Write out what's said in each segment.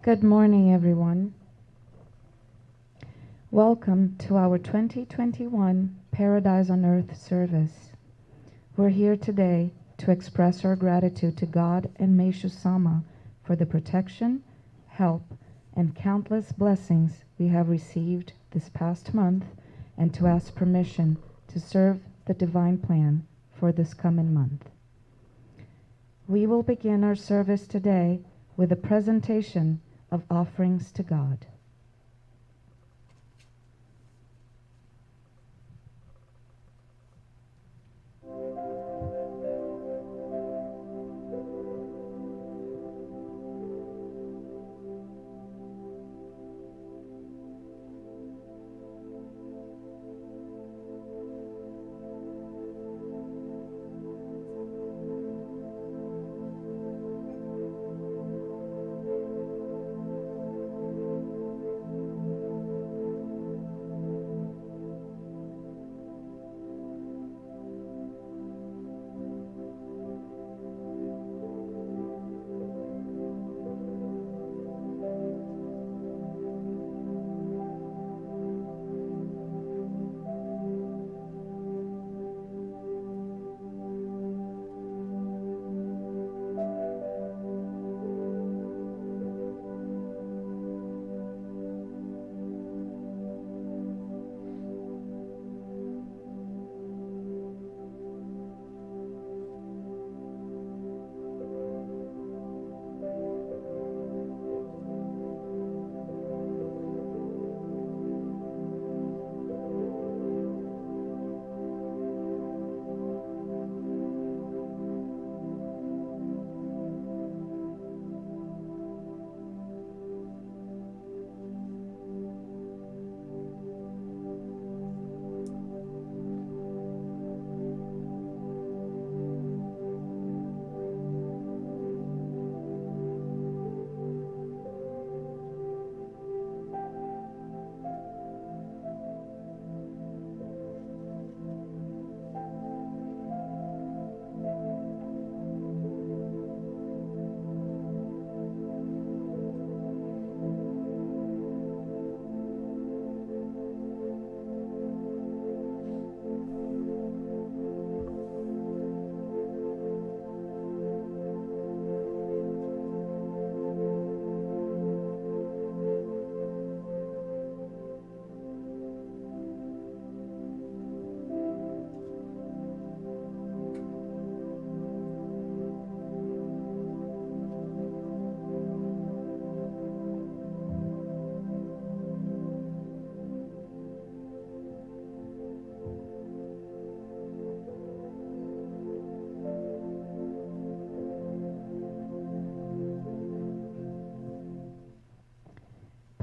Good morning, everyone. Welcome to our 2021 Paradise on Earth service. We're here today to express our gratitude to God and Meishu Sama for the protection, help, and countless blessings we have received this past month, and to ask permission to serve the divine plan for this coming month. We will begin our service today with a presentation of offerings to God.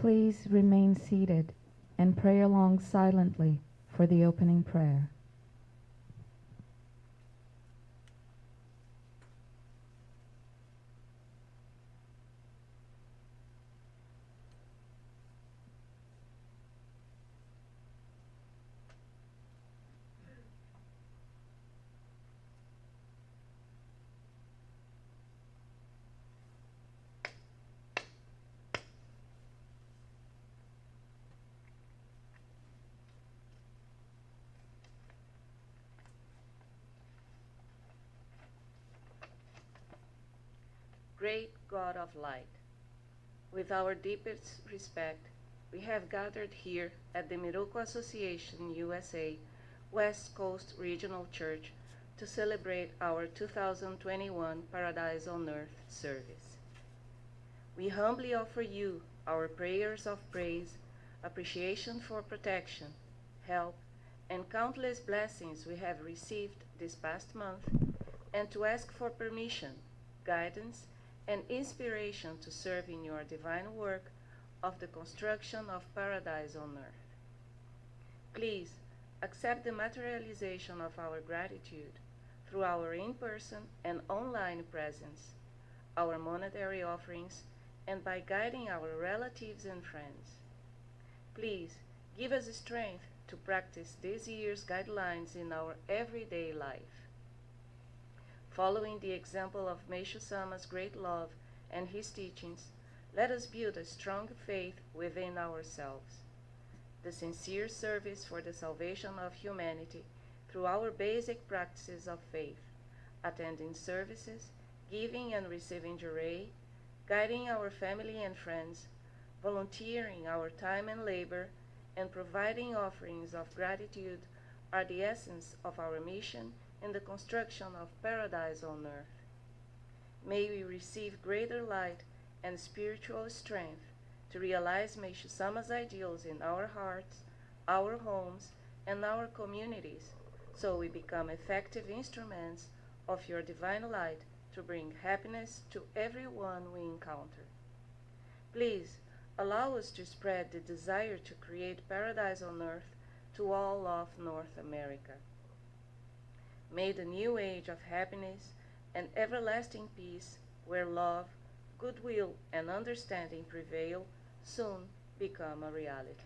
Please remain seated and pray along silently for the opening prayer. great God of light. With our deepest respect, we have gathered here at the Miracle Association USA West Coast Regional Church to celebrate our 2021 Paradise on Earth service. We humbly offer you our prayers of praise, appreciation for protection, help, and countless blessings we have received this past month, and to ask for permission, guidance, and inspiration to serve in your divine work of the construction of paradise on earth. Please accept the materialization of our gratitude through our in-person and online presence, our monetary offerings, and by guiding our relatives and friends. Please give us strength to practice this year's guidelines in our everyday life. Following the example of Meishu Sama's great love and his teachings, let us build a strong faith within ourselves. The sincere service for the salvation of humanity through our basic practices of faith, attending services, giving and receiving jurei, guiding our family and friends, volunteering our time and labor, and providing offerings of gratitude are the essence of our mission in the construction of paradise on earth. May we receive greater light and spiritual strength to realize Meishu Sama's ideals in our hearts, our homes, and our communities, so we become effective instruments of your divine light to bring happiness to everyone we encounter. Please allow us to spread the desire to create paradise on earth to all of North America. May the new age of happiness and everlasting peace, where love, goodwill, and understanding prevail, soon become a reality.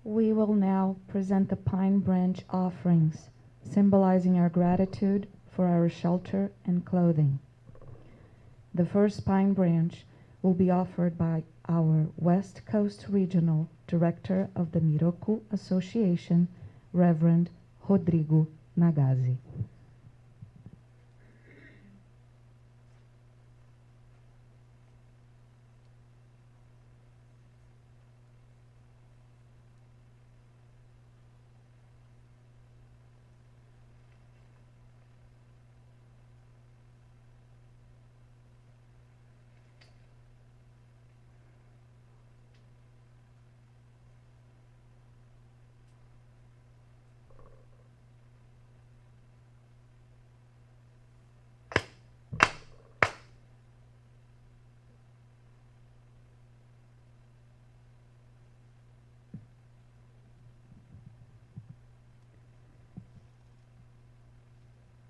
We will now present the pine branch offerings, symbolizing our gratitude for our shelter and clothing. The first pine branch will be offered by our West Coast Regional Director of the Miroku Association, Reverend Rodrigo Nagase.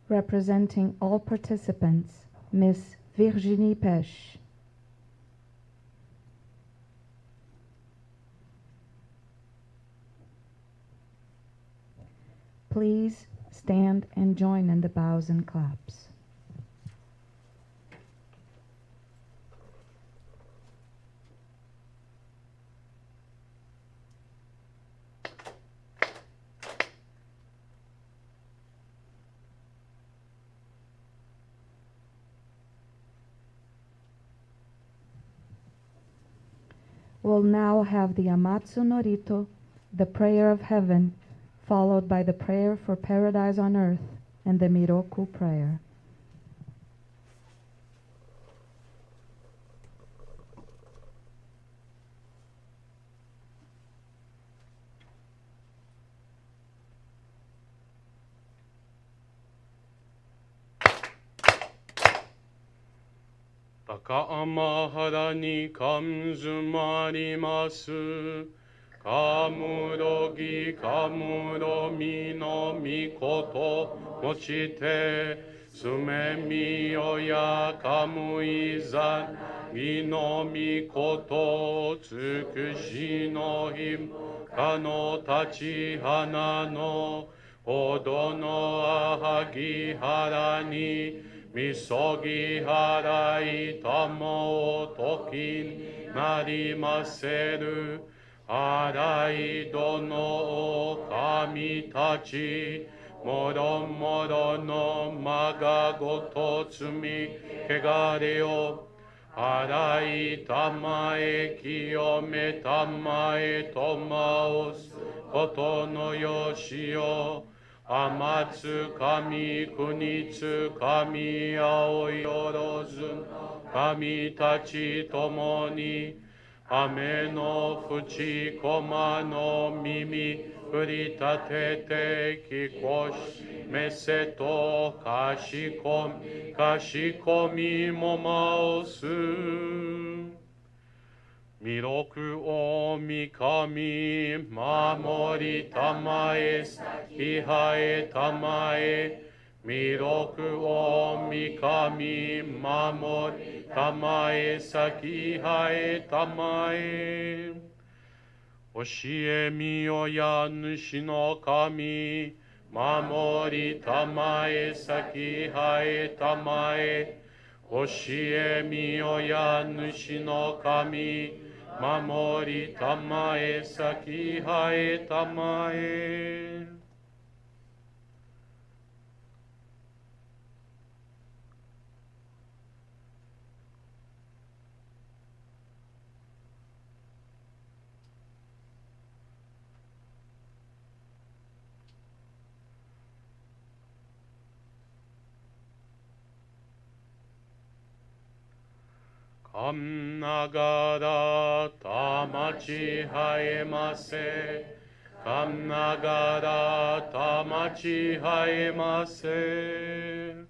Representing all participants, Ms. Virginie Peche. Please stand and join in the bows and claps. We'll now have the Amatsu Norito, the prayer of heaven, followed by the prayer for paradise on earth and the Miroku prayer. Taka'ama hara ni kanzumarimasu. Kamurogi kamuromi no mikoto mochite. Sumemi oya kamuizan 身の御こと尽くしのひかの立ち花のほどのあはぎ腹にみそぎ払いたもを時になりませる洗いどのお神たちもろもろのまがごと罪汚れを洗いたまえ清めたまえとまおすことのよしよ天つ神国つ神青いよろず神たちともに雨の淵駒の耳振り立てて聞こしめせとかしこみもまおす弥勒を御神守りたまえいはえたまえ弥勒を御神守りたまえ先はえたまえ教えみよや主の神守りたまえ先はえたまえ教えみよや主の神守りたまえ先はえたまえかんながらたまちはえませかんながらたまちはえませ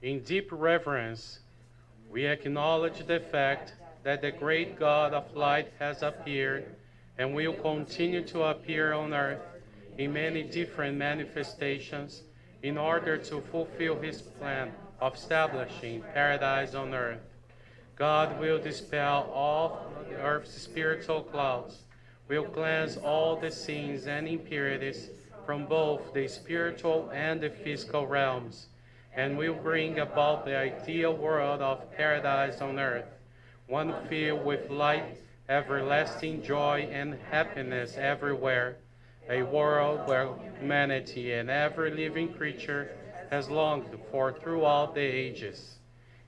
In deep reverence, we acknowledge the fact that the great God of light has appeared and will continue to appear on earth in many different manifestations in order to fulfill his plan of establishing paradise on earth. God will dispel all the earth's spiritual clouds, will cleanse all the sins and impurities from both the spiritual and the physical realms, and will bring about the ideal world of paradise on earth, one filled with light, everlasting joy, and happiness everywhere, a world where humanity and every living creature has longed for throughout the ages.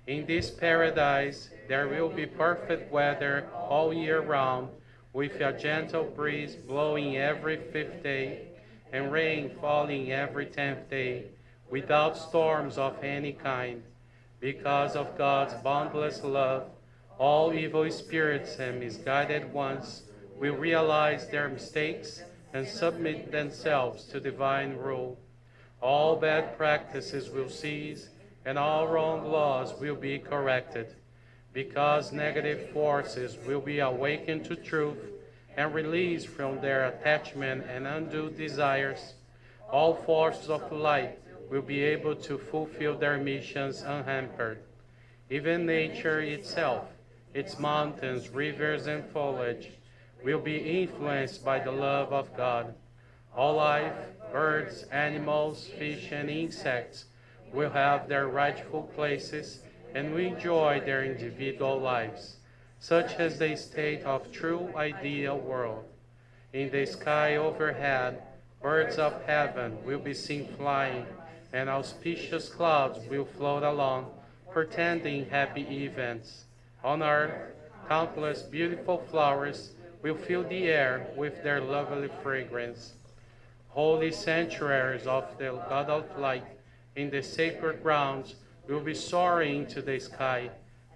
In this paradise, there will be perfect weather all year round, with a gentle breeze blowing every 5th day, and rain falling every 10th day, without storms of any kind. Because of God's boundless love, all evil spirits and misguided ones will realize their mistakes and submit themselves to divine rule. All bad practices will cease, and all wrong laws will be corrected. Because negative forces will be awakened to truth and released from their attachment and undue desires, all forces of light will be able to fulfill their missions unhampered. Even nature itself, its mountains, rivers, and foliage, will be influenced by the love of God. All life, birds, animals, fish, and insects will have their rightful places and will enjoy their individual lives, such as the state of true ideal world. In the sky overhead, birds of heaven will be seen flying, and auspicious clouds will float along, portending happy events. On earth, countless beautiful flowers will fill the air with their lovely fragrance. Holy sanctuaries of the God of Light in the sacred grounds will be soaring to the sky,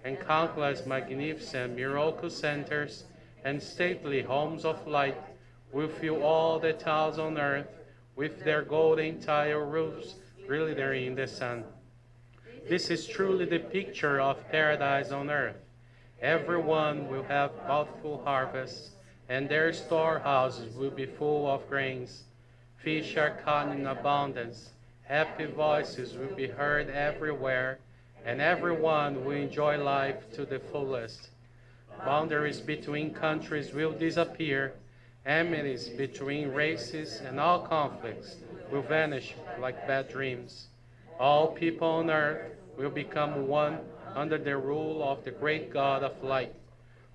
and countless magnificent miracle centers and stately homes of light will fill all the towns on earth with their golden tile roofs glittering in the sun. This is truly the picture of paradise on earth, Everyone will have bountiful harvests, and their storehouses will be full of grains. Fish are caught in abundance. Happy voices will be heard everywhere, and everyone will enjoy life to the fullest. Boundaries between countries will disappear. Enmities between races and all conflicts will vanish like bad dreams. All people on earth will become one under the rule of the great God of light.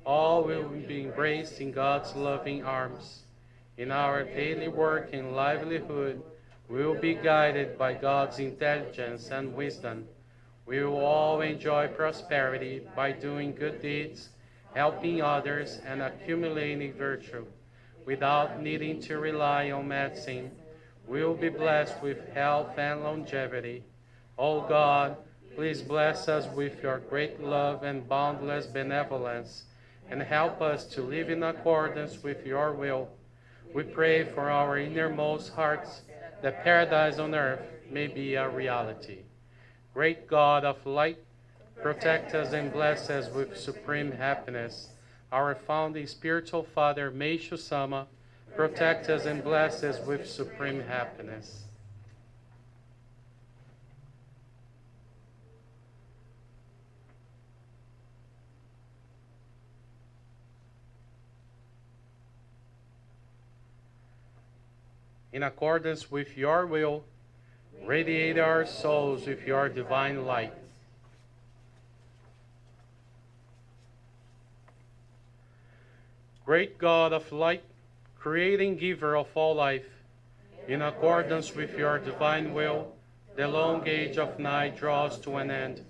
All will be embraced in God's loving arms. In our daily work and livelihood, we will be guided by God's intelligence and wisdom. We will all enjoy prosperity by doing good deeds, helping others, and accumulating virtue. Without needing to rely on medicine, we will be blessed with health and longevity. O God, please bless us with your great love and boundless benevolence, and help us to live in accordance with your will. We pray for our innermost hearts that paradise on earth may be a reality. Great God of light, protect us and bless us with supreme happiness. Our founding spiritual father, Meishu Sama, protect us and bless us with supreme happiness. In accordance with your will, radiate our souls with your divine light. Great God of light, creating giver of all life, in accordance with your divine will, the long age of night draws to an end.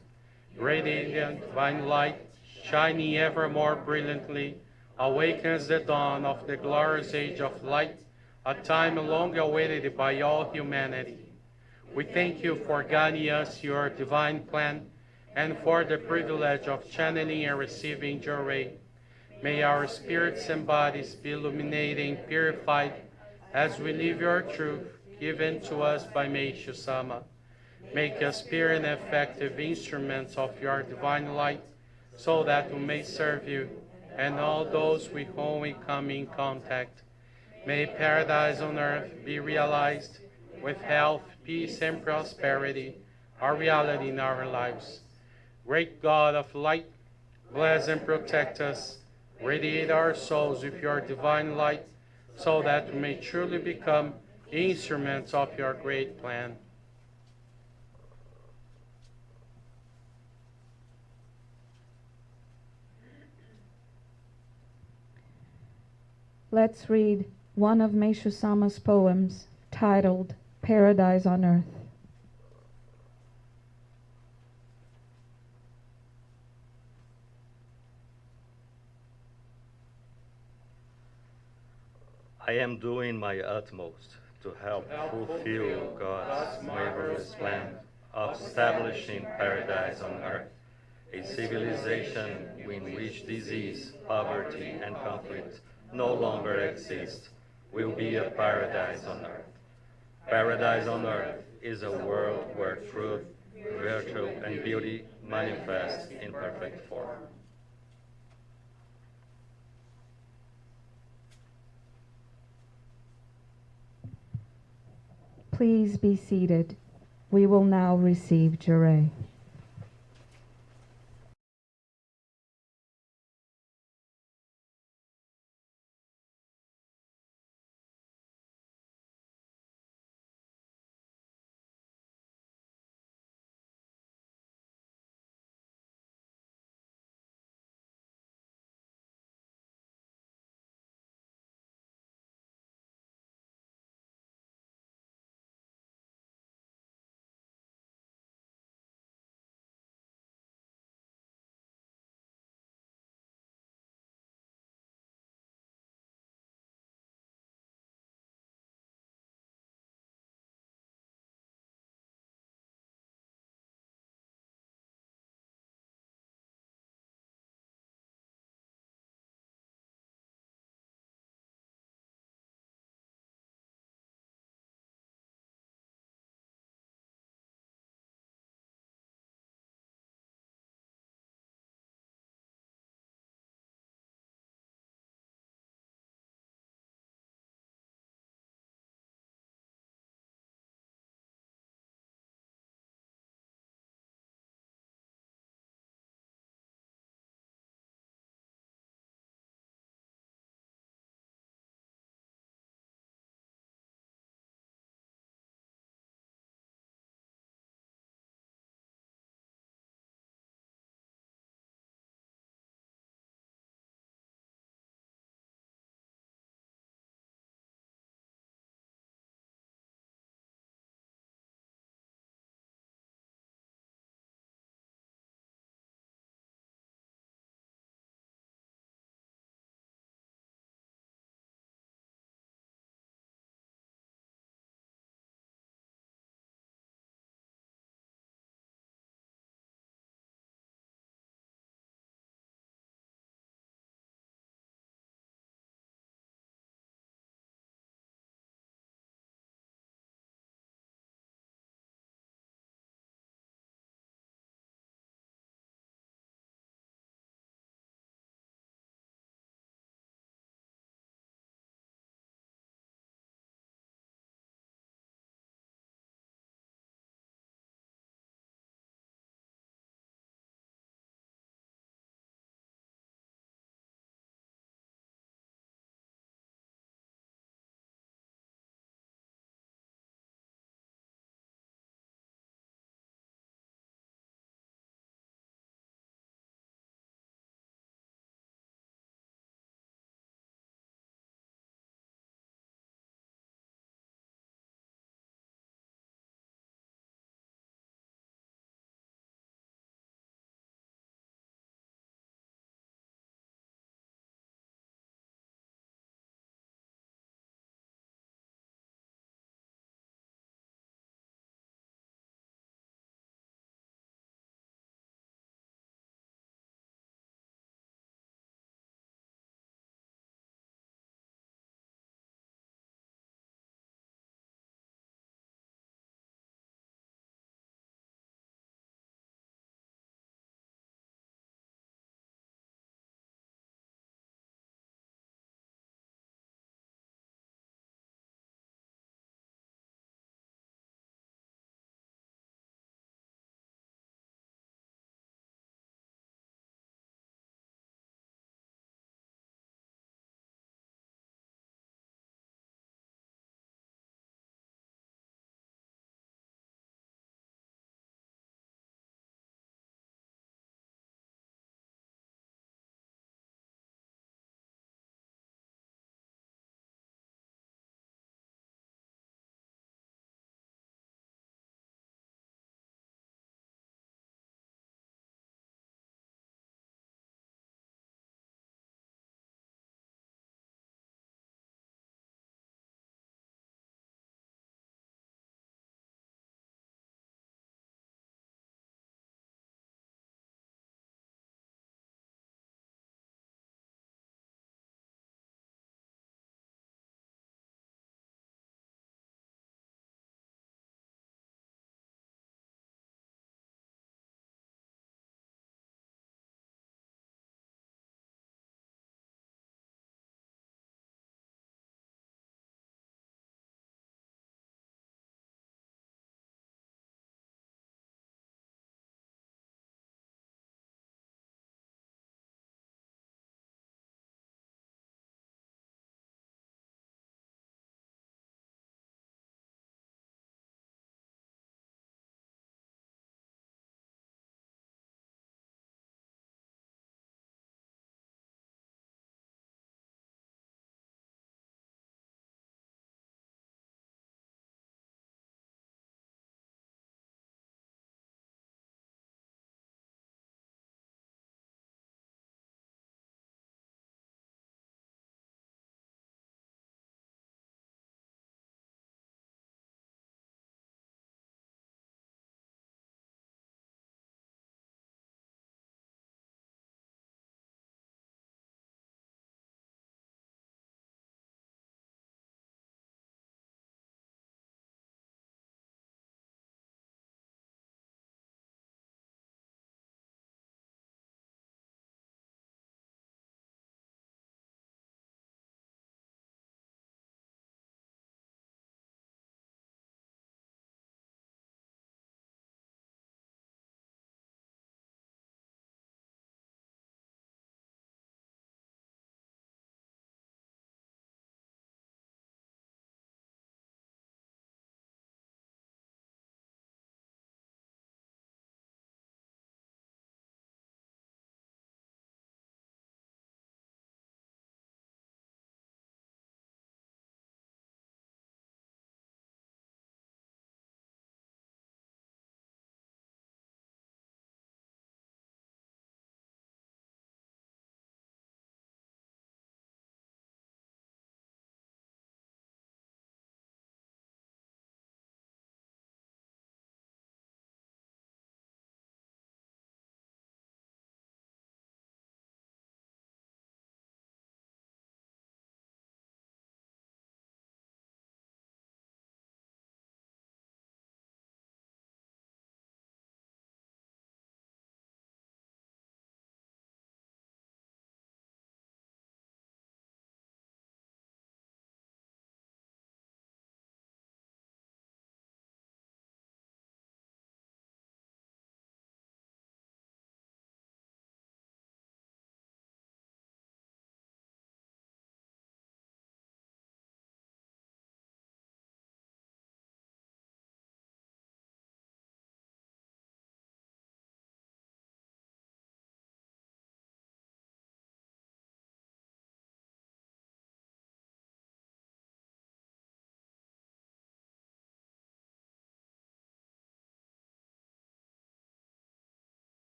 Radiant divine light, shining ever more brilliantly, awakens the dawn of the glorious age of light, a time long awaited by all humanity. We thank you for guiding us your divine plan and for the privilege of channeling and receiving your ray. May our spirits and bodies be illuminated and purified as we live your truth given to us by Meishu Sama. Make us pure and effective instruments of your divine light, so that we may serve you and all those with whom we come in contact. May paradise on earth be realized with health, peace, and prosperity, our reality in our lives. Great God of light, bless and protect us. Radiate our souls with your divine light, so that we may truly become instruments of your great plan. Let's read one of Meishu Sama's poems titled Paradise on Earth. I am doing my utmost to help fulfill God's marvelous plan of establishing paradise on earth, a civilization in which disease, poverty, and conflict no longer exist, will be a paradise on earth. Paradise on earth is a world where truth, virtue, and beauty manifest in perfect form. Please be seated. We will now receive Jure.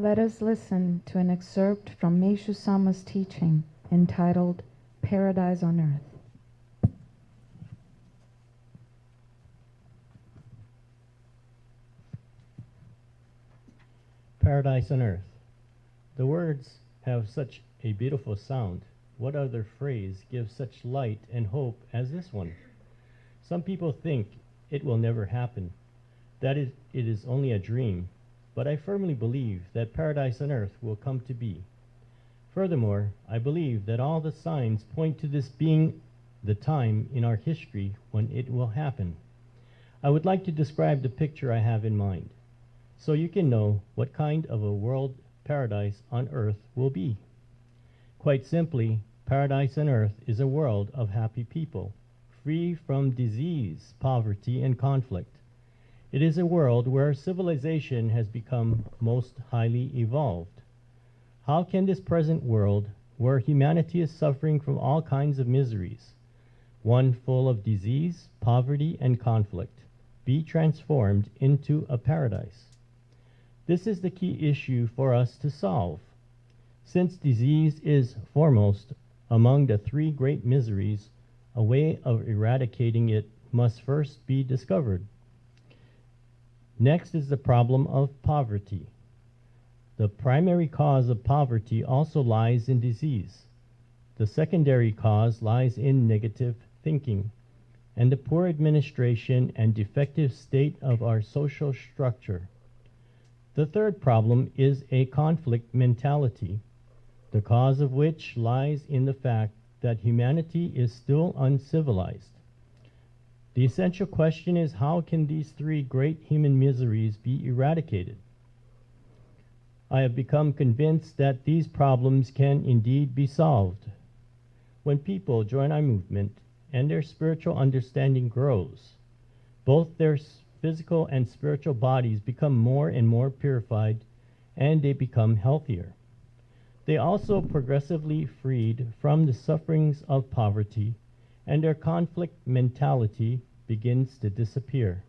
Let us listen to an excerpt from Meishu Sama's teaching entitled Paradise on Earth. Paradise on Earth. The words have such a beautiful sound. What other phrase gives such light and hope as this one? Some people think it will never happen, that it is only a dream, but I firmly believe that paradise on earth will come to be. Furthermore, I believe that all the signs point to this being the time in our history when it will happen. I would like to describe the picture I have in mind, so you can know what kind of a world paradise on earth will be. Quite simply, paradise on earth is a world of happy people, free from disease, poverty, and conflict. It is a world where civilization has become most highly evolved. How can this present world, where humanity is suffering from all kinds of miseries, one full of disease, poverty, and conflict, be transformed into a paradise? This is the key issue for us to solve. Since disease is foremost among the three great miseries, a way of eradicating it must first be discovered. Next is the problem of poverty. The primary cause of poverty also lies in disease. The secondary cause lies in negative thinking and the poor administration and defective state of our social structure. The third problem is a conflict mentality, the cause of which lies in the fact that humanity is still uncivilized. The essential question is, how can these three great human miseries be eradicated? I have become convinced that these problems can indeed be solved. When people join our movement and their spiritual understanding grows, both their physical and spiritual bodies become more and more purified, and they become healthier. They also progressively freed from the sufferings of poverty, and their conflict mentality begins to disappear.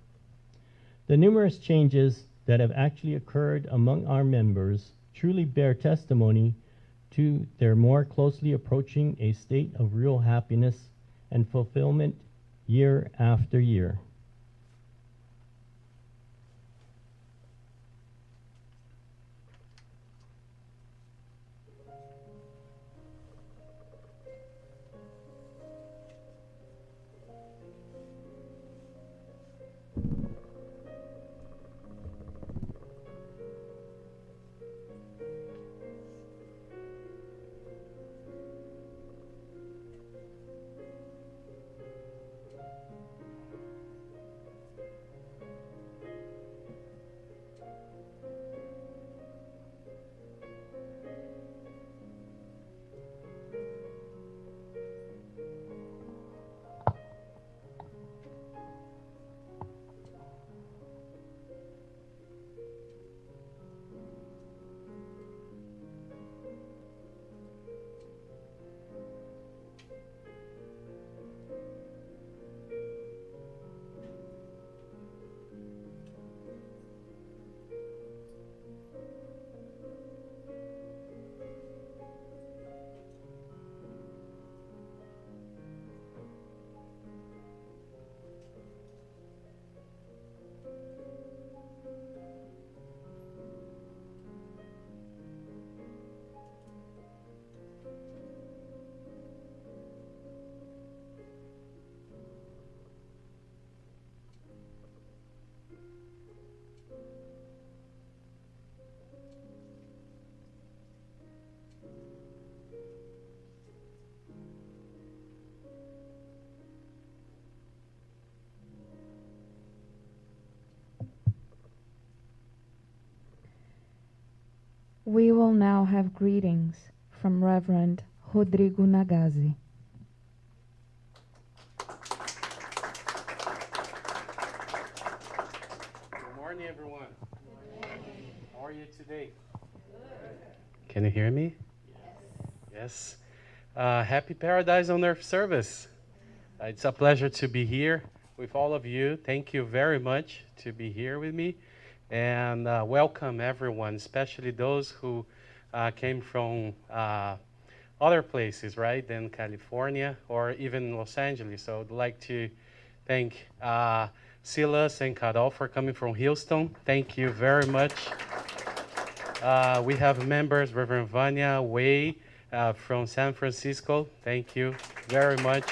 The numerous changes that have actually occurred among our members truly bear testimony to their more closely approaching a state of real happiness and fulfillment year after year. We will now have greetings from Reverend Rodrigo Nagase. Good morning, everyone. How are you today? Can you hear me? Yes. Happy Paradise on Earth service. It's a pleasure to be here with all of you. Thank you very much to be here with me. and welcome everyone, especially those who came from other places, right, than California or even Los Angeles. So I'd like to thank Silas and Carol for coming from Houston. Thank you very much. We have members, Reverend Vanya Wei from San Francisco. Thank you very much.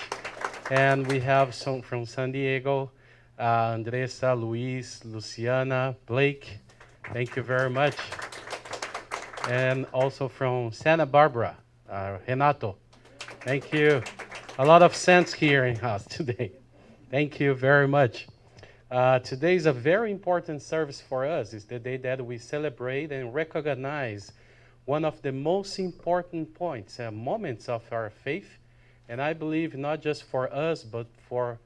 And we have some from San Diego, Andressa, Luis, Luciana, Blake. Thank you very much. And also from Santa Barbara, Renato. Thank you. A lot of sense here in us today. Thank you very much. Today is a very important service for us. It's the day that we celebrate and recognize one of the most important points, moments of our faith. And I believe not just for us, but for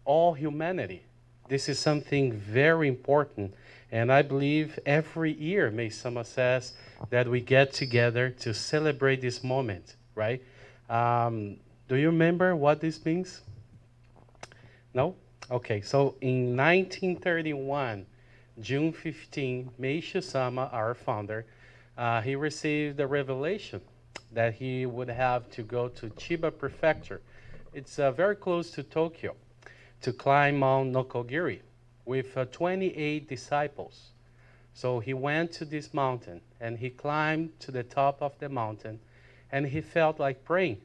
all humanity. This is something very important. And I believe every year, May Sama says, that we get together to celebrate this moment, right? Do you remember what this means? No? Okay, so in 1931, June 15, Meishu Sama, our founder, he received a revelation that he would have to go to Chiba Prefecture. It's very close to Tokyo, to climb Mount Nokogiri with 28 disciples. So he went to this mountain and he climbed to the top of the mountain and he felt like praying.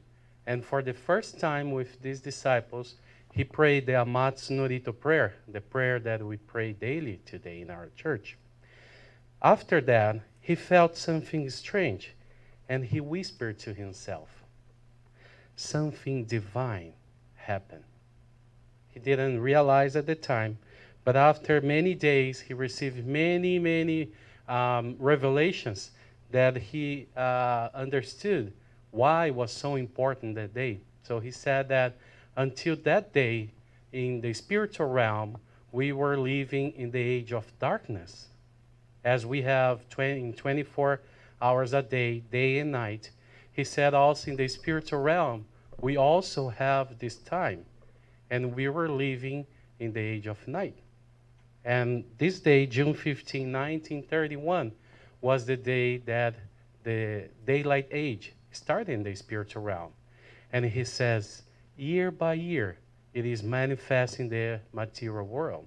And for the first time with these disciples, he prayed the Amatsu no Rito prayer, the prayer that we pray daily today in our church. After that, he felt something strange and he whispered to himself, something divine happened. He didn't realize at the time, but after many days, he received many revelations that he understood why it was so important that day. So he said that until that day, in the spiritual realm, we were living in the age of darkness. As we have 24 hours a day, day and night, he said also in the spiritual realm, we also have this time. And we were living in the age of night. And this day, June 15, 1931, was the day that the daylight age started in the spiritual realm. And he says, year by year, it is manifesting the material world,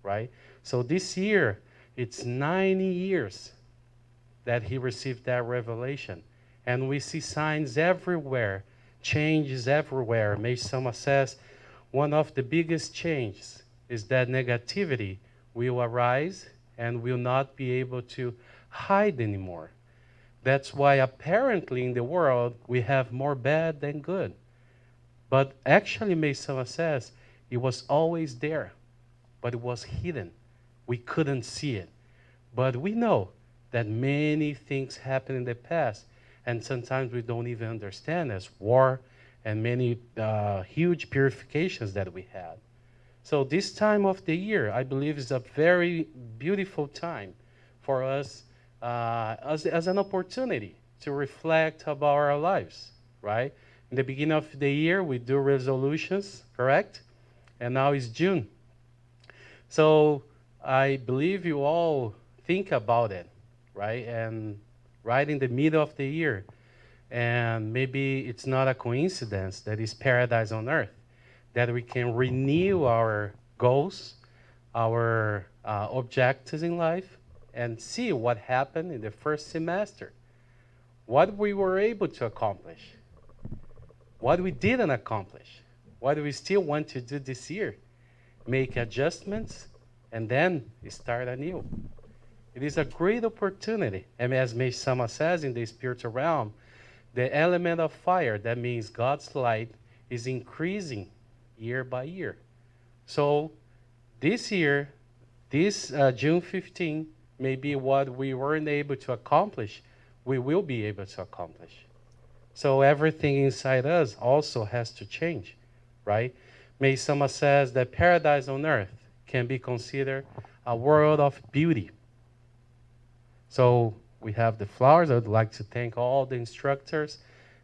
right? So this year, it's 90 years that he received that revelation. And we see signs everywhere, changes everywhere. Meisama says, one of the biggest changes is that negativity will arise and will not be able to hide anymore. That's why apparently in the world we have more bad than good. But actually, Meisama says, it was always there, but it was hidden. We couldn't see it. But we know that many things happened in the past, and sometimes we don't even understand, as war and many huge purifications that we had. So this time of the year, I believe, is a very beautiful time for us as an opportunity to reflect about our lives, right? In the beginning of the year, we do resolutions, correct? And now it's June. So I believe you all think about it, right? And right in the middle of the year, and maybe it's not a coincidence that it's paradise on earth, that we can renew our goals, our objectives in life, and see what happened in the first semester, what we were able to accomplish, what we didn't accomplish, what we still want to do this year, make adjustments, and then start anew. It is a great opportunity. And as Meisama says in the spiritual realm, the element of fire, that means God's light, is increasing year by year. So this year, this June 15, may be what we weren't able to accomplish, we will be able to accomplish. So everything inside us also has to change, right? Meisama says that paradise on earth can be considered a world of beauty. So we have the flowers. I would like to thank all the instructors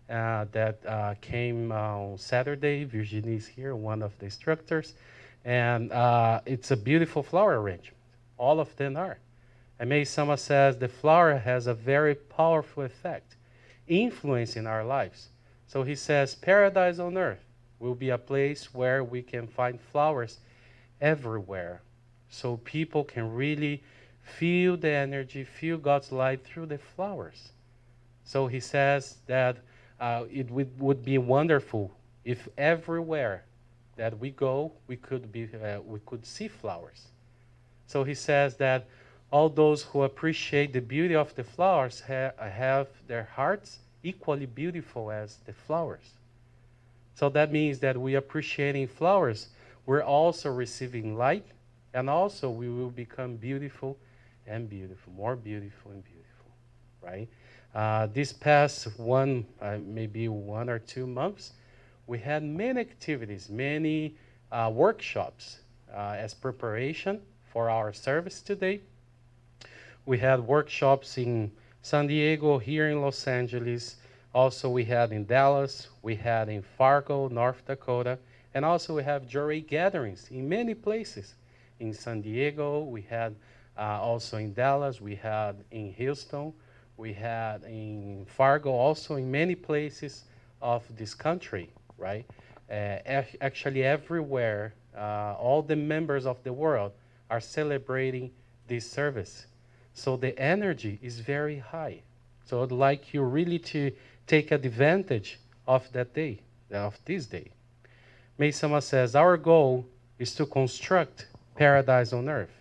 that came on Saturday. Virginie is here, one of the instructors. And it's a beautiful flower arrangement. All of them are. And May Sama says the flower has a very powerful effect, influence in our lives. So he says paradise on earth will be a place where we can find flowers everywhere. So people can really feel the energy, feel God's light through the flowers. So he says that it would be wonderful if everywhere that we go, we could see flowers. So he says that all those who appreciate the beauty of the flowers have their hearts equally beautiful as the flowers. So that means that we appreciating flowers, we're also receiving light, and also we will become beautiful and beautiful, more beautiful and beautiful, right? This past maybe 1 or 2 months, we had many activities, many workshops as preparation for our service today. We had workshops in San Diego, here in Los Angeles. Also, we had in Dallas, we had in Fargo, North Dakota, and also we have Joy gatherings in many places. In San Diego, we had also in Dallas, we had in Houston, we had in Fargo, also in many places of this country, right? Actually, everywhere, all the members of the world are celebrating this service. So the energy is very high. So I'd like you really to take advantage of that day, of this day. May Sama says, our goal is to construct paradise on earth.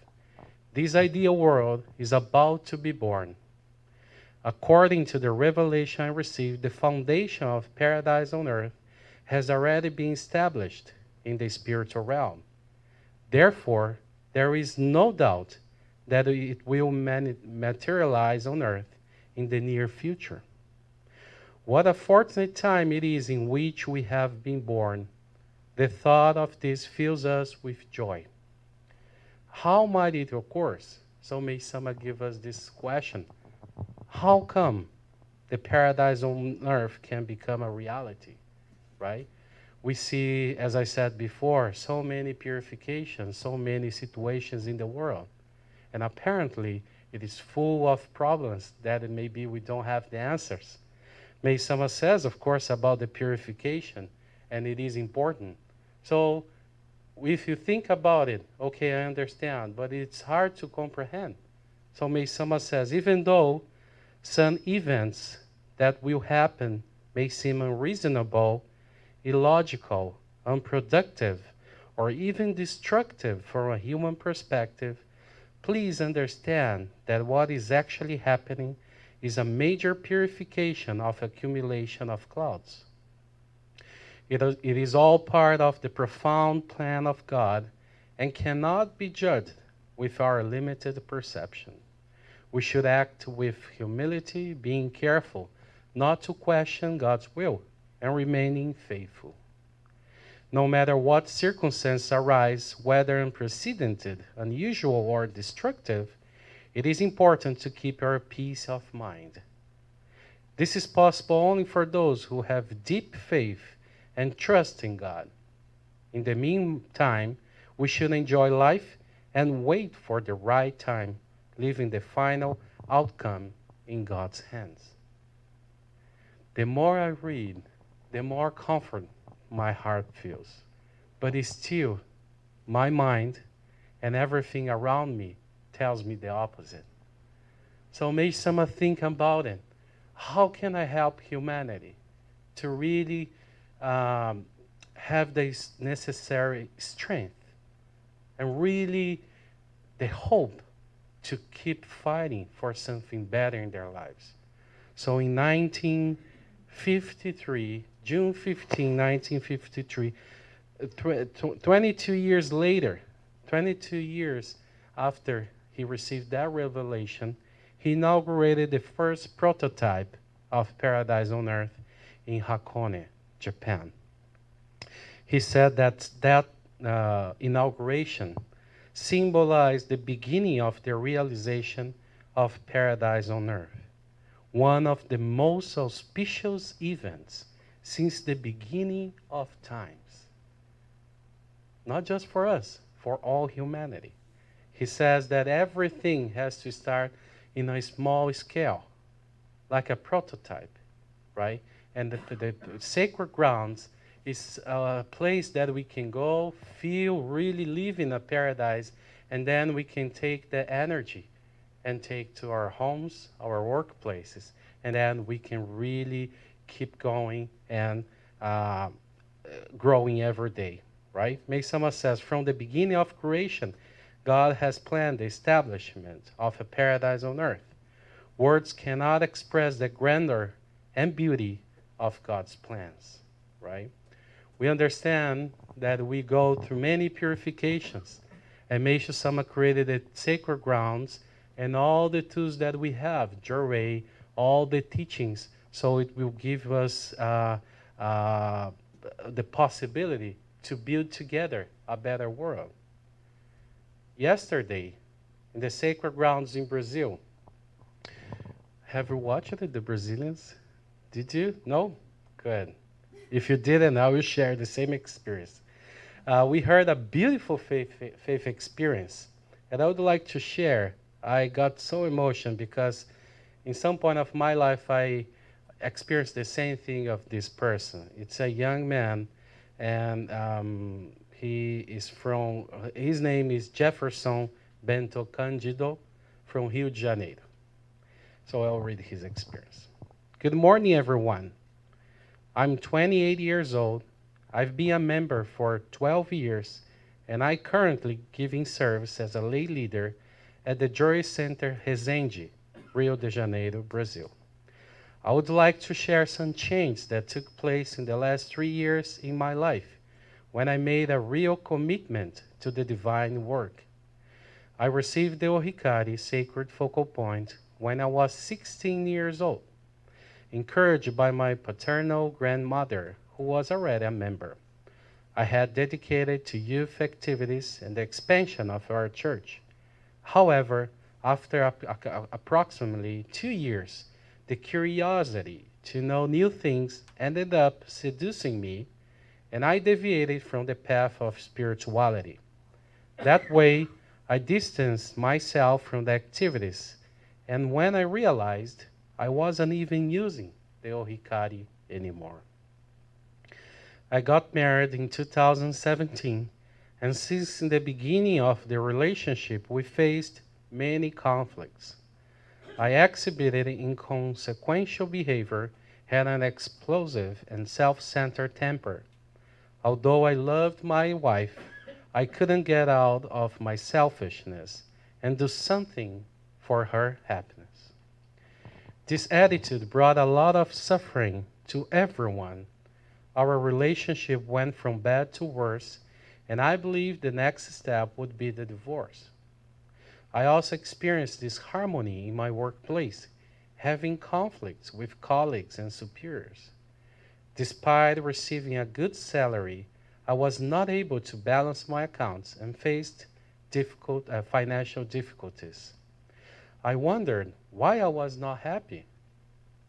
This ideal world is about to be born. According to the revelation I received, the foundation of paradise on earth has already been established in the spiritual realm. Therefore, there is no doubt that it will materialize on earth in the near future. What a fortunate time it is in which we have been born. The thought of this fills us with joy. How might it occur? So may Sama give us this question. How come the paradise on earth can become a reality, right? We see, as I said before, so many purifications, so many situations in the world. And apparently, it is full of problems that maybe we don't have the answers. May Sama says, of course, about the purification, and it is important. So if you think about it, okay, I understand, but it's hard to comprehend. So May Sama says, even though some events that will happen may seem unreasonable, illogical, unproductive, or even destructive from a human perspective, please understand that what is actually happening is a major purification of accumulation of clouds. It is all part of the profound plan of God and cannot be judged with our limited perception. We should act with humility, being careful not to question God's will and remaining faithful. No matter what circumstances arise, whether unprecedented, unusual, or destructive, it is important to keep our peace of mind. This is possible only for those who have deep faith and trust in God. In the meantime, we should enjoy life and wait for the right time, leaving the final outcome in God's hands. The more I read, the more comfort my heart feels. But it's still, my mind and everything around me tells me the opposite. So may someone think about it. How can I help humanity to really have this necessary strength and really the hope to keep fighting for something better in their lives? So in 1953, June 15, 1953, 22 years later, 22 years after he received that revelation, he inaugurated the first prototype of Paradise on Earth in Hakone, Japan. He said that inauguration symbolized the beginning of the realization of Paradise on Earth, one of the most auspicious events since the beginning of times. Not just for us, for all humanity. He says that everything has to start in a small scale, like a prototype, right? And the sacred grounds is a place that we can go, feel, really live in a paradise, and then we can take the energy and take to our homes, our workplaces, and then we can really keep going and growing every day, right? Meisama says, from the beginning of creation, God has planned the establishment of a paradise on earth. Words cannot express the grandeur and beauty of God's plans, right? We understand that we go through many purifications, and Meishu Sama created the sacred grounds and all the tools that we have, Jorei, all the teachings, so it will give us the possibility to build together a better world. Yesterday, in the sacred grounds in Brazil, have you watched it, the Brazilians? Did you? No? Good. If you didn't, I will share the same experience. We heard a beautiful faith experience, and I would like to share. I got so emotional because in some point of my life, I experienced the same thing of this person. It's a young man, and his name is Jefferson Bento Candido from Rio de Janeiro. So I'll read his experience. Good morning, everyone. I'm 28 years old. I've been a member for 12 years, and I currently giving service as a lay leader at the Joy Center Resende, Rio de Janeiro, Brazil. I would like to share some change that took place in the last 3 years in my life when I made a real commitment to the divine work. I received the Ohikari Sacred Focal Point when I was 16 years old, encouraged by my paternal grandmother, who was already a member. I had dedicated to youth activities and the expansion of our church. However, after approximately 2 years, the curiosity to know new things ended up seducing me, and I deviated from the path of spirituality. That way, I distanced myself from the activities, and when I realized, I wasn't even using the Ohikari anymore. I got married in 2017, and since the beginning of the relationship, we faced many conflicts. I exhibited inconsequential behavior, had an explosive and self-centered temper. Although I loved my wife, I couldn't get out of my selfishness and do something for her happiness. This attitude brought a lot of suffering to everyone. Our relationship went from bad to worse, and I believe the next step would be the divorce. I also experienced disharmony in my workplace, having conflicts with colleagues and superiors. Despite receiving a good salary, I was not able to balance my accounts and faced difficult financial difficulties. I wondered why I was not happy,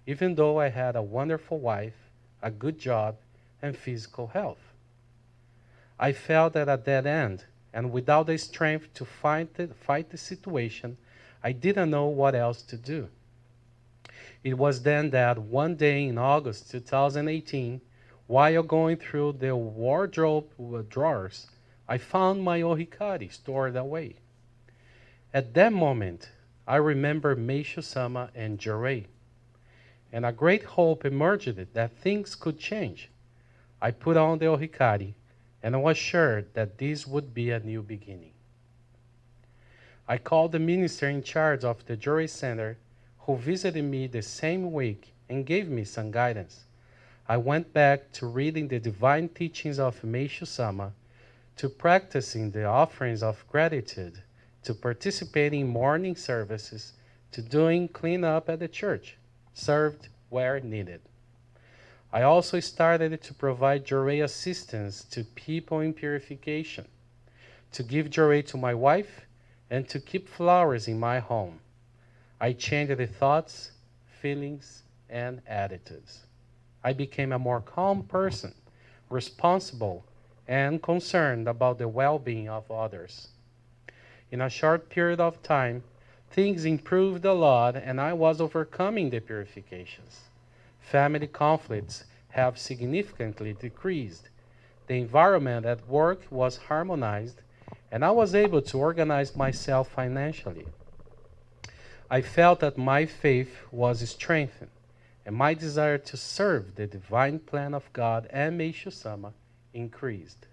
even though I had a wonderful wife, a good job, and physical health. I felt at a dead end, and without the strength to fight the situation, I didn't know what else to do. It was then that one day in August 2018, while going through the wardrobe drawers, I found my Ohikari stored away. At that moment, I remember Meishu Sama and Jorei, and a great hope emerged that things could change. I put on the Ohikari, and I was sure that this would be a new beginning. I called the minister in charge of the Joy Center, who visited me the same week and gave me some guidance. I went back to reading the divine teachings of Meishu Sama, to practicing the offerings of gratitude, to participating in morning services, to doing cleanup at the church, served where needed. I also started to provide Jorei assistance to people in purification, to give Jorei to my wife, and to keep flowers in my home. I changed the thoughts, feelings, and attitudes. I became a more calm person, responsible, and concerned about the well-being of others. In a short period of time, things improved a lot and I was overcoming the purifications. Family conflicts have significantly decreased. The environment at work was harmonized and I was able to organize myself financially. I felt that my faith was strengthened and my desire to serve the divine plan of God and Meishu Sama increased.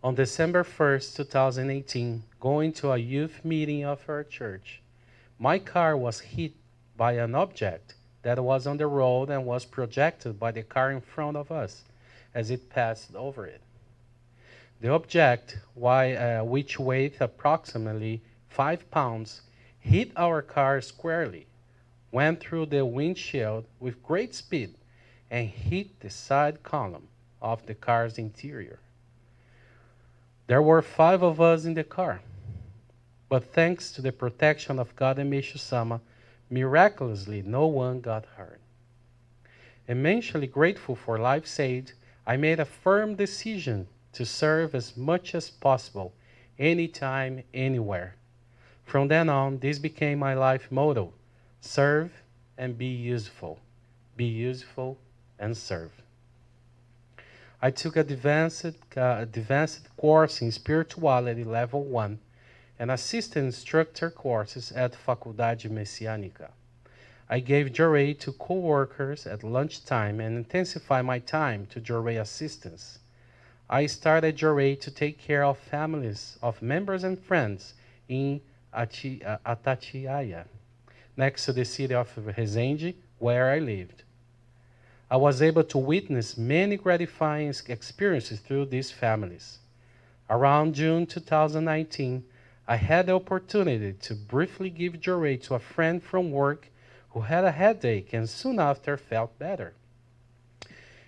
On December 1st, 2018, going to a youth meeting of our church, my car was hit by an object that was on the road and was projected by the car in front of us as it passed over it. The object, which weighed approximately 5 pounds, hit our car squarely, went through the windshield with great speed, and hit the side column of the car's interior. There were 5 of us in the car, but thanks to the protection of God and Meishu Sama, miraculously no one got hurt. Immensely grateful for life saved, I made a firm decision to serve as much as possible, anytime, anywhere. From then on, this became my life motto: serve and be useful. Be useful and serve. I took advanced course in spirituality level 1 and assistant instructor courses at Faculdade Messiânica. I gave Jorei to co-workers at lunchtime and intensified my time to Jorei assistants. I started Jorei to take care of families of members and friends in Atatiaia, next to the city of Resende, where I lived. I was able to witness many gratifying experiences through these families. Around June 2019, I had the opportunity to briefly give Jorei to a friend from work who had a headache and soon after felt better.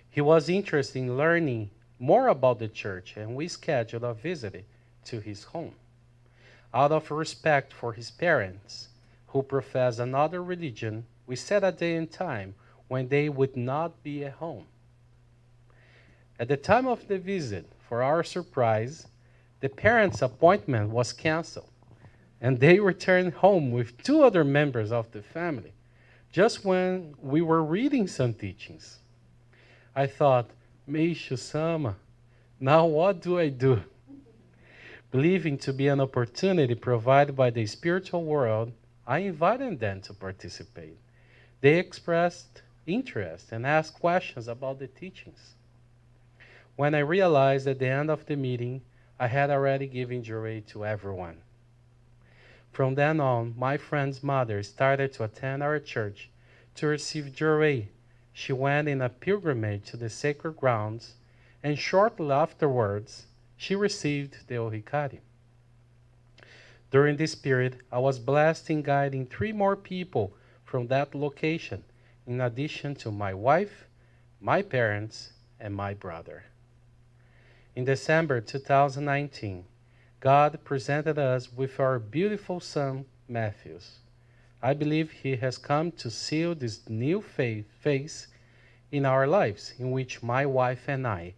He was interested in learning more about the church and we scheduled a visit to his home. Out of respect for his parents, who profess another religion, we set a day and time when they would not be at home. At the time of the visit, for our surprise, the parents' appointment was canceled, and they returned home with 2 other members of the family, just when we were reading some teachings. I thought, Meishu Sama, now what do I do? Believing to be an opportunity provided by the spiritual world, I invited them to participate. They expressed interest and asked questions about the teachings. When I realized at the end of the meeting, I had already given Jorei to everyone. From then on, my friend's mother started to attend our church to receive Jorei. She went in a pilgrimage to the sacred grounds, and shortly afterwards, she received the Ohikari. During this period, I was blessed in guiding 3 more people from that location, in addition to my wife, my parents, and my brother. In December 2019, God presented us with our beautiful son, Matthews. I believe he has come to seal this new phase in our lives, in which my wife and I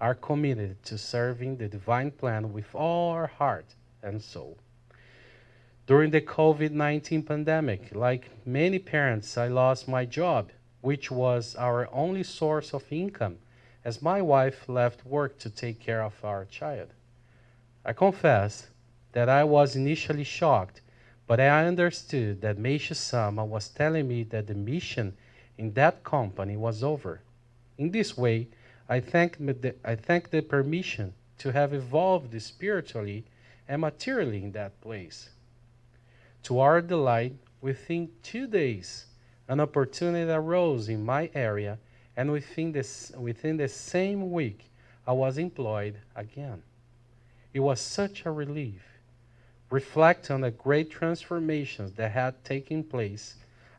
are committed to serving the divine plan with all our heart and soul. During the COVID-19 pandemic, like many parents, I lost my job, which was our only source of income, as my wife left work to take care of our child. I confess that I was initially shocked, but I understood that Meishu Sama was telling me that the mission in that company was over. In this way, I thank the permission to have evolved spiritually and materially in that place. To our delight, within 2 days, an opportunity arose in my area, and within the same week, I was employed again. It was such a relief. Reflecting on the great transformations that had taken place,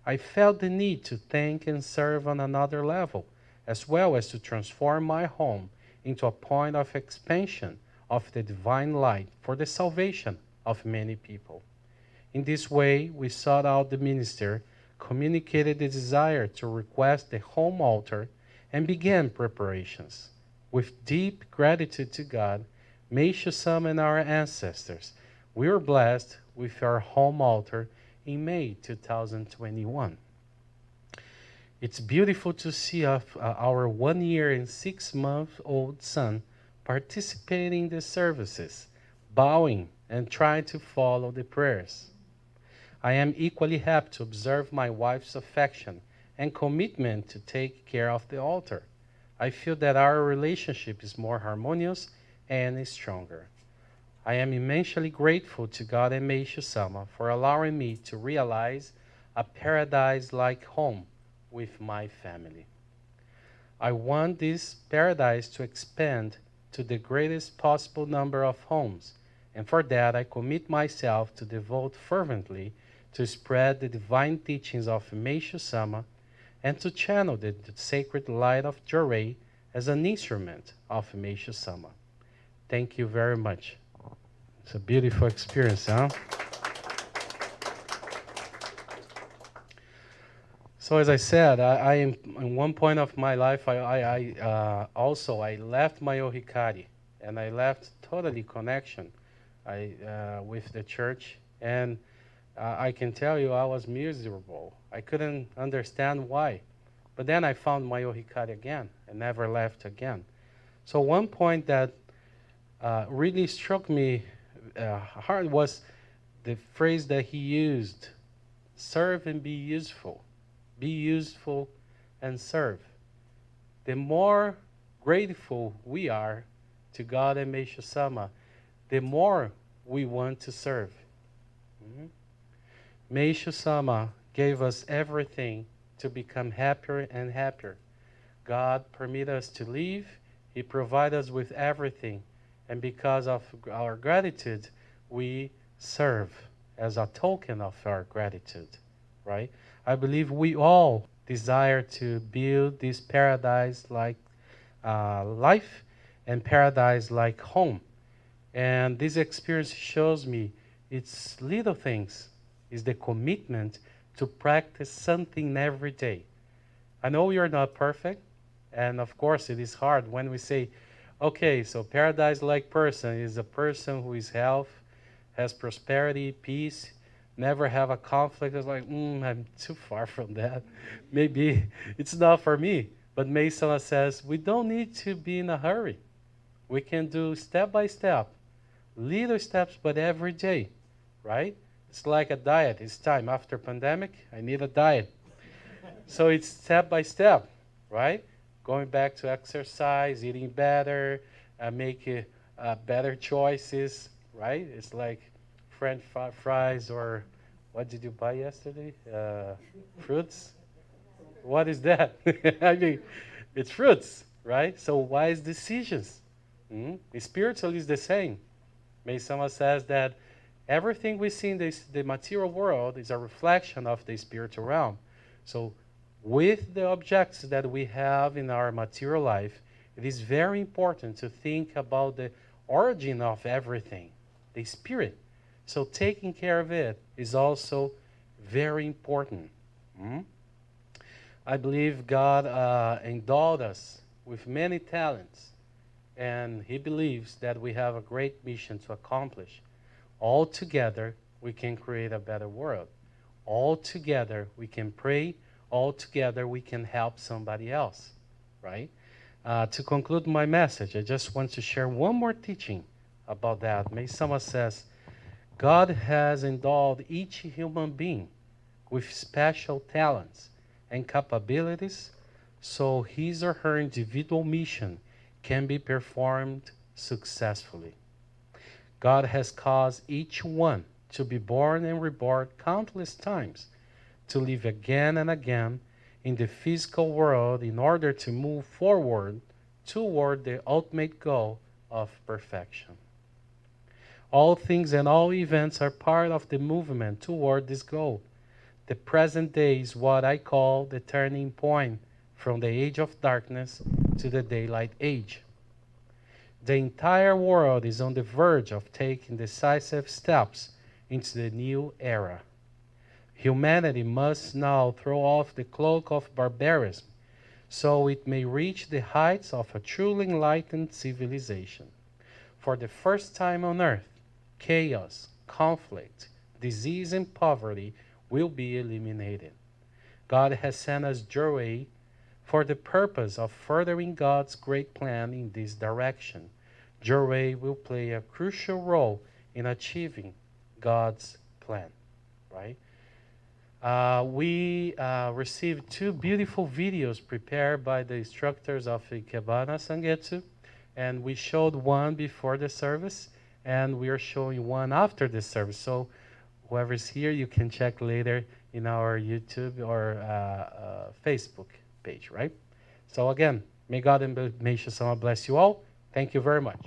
I felt the need to thank and serve on another level, as well as to transform my home into a point of expansion of the divine light for the salvation of many people. In this way, we sought out the minister, communicated the desire to request the home altar, and began preparations. With deep gratitude to God, Meishu Sama and our ancestors, We were blessed with our home altar in May 2021. It's beautiful to see our 1 year and 6-month-old son participating in the services, bowing and trying to follow the prayers. I am equally happy to observe my wife's affection and commitment to take care of the altar. I feel that our relationship is more harmonious and stronger. I am immensely grateful to God and Meishu Sama for allowing me to realize a paradise-like home with my family. I want this paradise to expand to the greatest possible number of homes, and for that I commit myself to devote fervently to spread the divine teachings of Meishu Sama and to channel the sacred light of Jorei as an instrument of Meishu Sama. Thank you very much. It's a beautiful experience, huh? So as I said, I am in one point of my life, I left my Ohikari, and I left totally connection with the church, and I can tell you I was miserable. I couldn't understand why. But then I found my Ohikari again and never left again. So one point that really struck me hard was the phrase that he used, serve and be useful. Be useful and serve. The more grateful we are to God and Meishu Sama, the more we want to serve. Meishu Sama gave us everything to become happier and happier. God permitted us to live. He provided us with everything. And because of our gratitude, we serve as a token of our gratitude, right? I believe we all desire to build this paradise-like life and paradise-like home. And this experience shows me it's little things. It's the commitment to practice something every day. I know you're not perfect, and of course it is hard when we say, okay, so paradise-like person is a person who is health, has prosperity, peace, never have a conflict. It's like, I'm too far from that. Maybe it's not for me. But Meisama says, we don't need to be in a hurry. We can do step by step, little steps, but every day, right? It's like a diet. It's time. After pandemic, I need a diet. So it's step by step, right? Going back to exercise, eating better, making better choices, right? It's like French fries, or what did you buy yesterday? Fruits? What is that? I mean, it's fruits, right? So wise decisions. Spiritually is the same. Meisama says that everything we see in the material world is a reflection of the spiritual realm. So with the objects that we have in our material life, it is very important to think about the origin of everything, the spirit. So taking care of it is also very important. I believe God endowed us with many talents, and He believes that we have a great mission to accomplish. All together, we can create a better world. All together, we can pray. All together, we can help somebody else, right? To conclude my message, I just want to share one more teaching about that. Meisama says, God has endowed each human being with special talents and capabilities so his or her individual mission can be performed successfully. God has caused each one to be born and reborn countless times, to live again and again in the physical world in order to move forward toward the ultimate goal of perfection. All things and all events are part of the movement toward this goal. The present day is what I call the turning point from the age of darkness to the daylight age. The entire world is on the verge of taking decisive steps into the new era. Humanity must now throw off the cloak of barbarism so it may reach the heights of a truly enlightened civilization. For the first time on earth, chaos, conflict, disease, and poverty will be eliminated. God has sent us Joy for the purpose of furthering God's great plan in this direction. Joy will play a crucial role in achieving God's plan, right? We received 2 beautiful videos prepared by the instructors of Ikebana Sangetsu, and we showed one before the service, and we are showing one after the service. So whoever's here, you can check later in our YouTube or Facebook page, right? So again, may God and Meishu Sama bless you all. Thank you very much.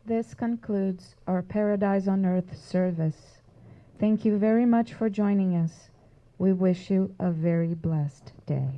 This concludes our Paradise on Earth service. Thank you very much for joining us. We wish you a very blessed day.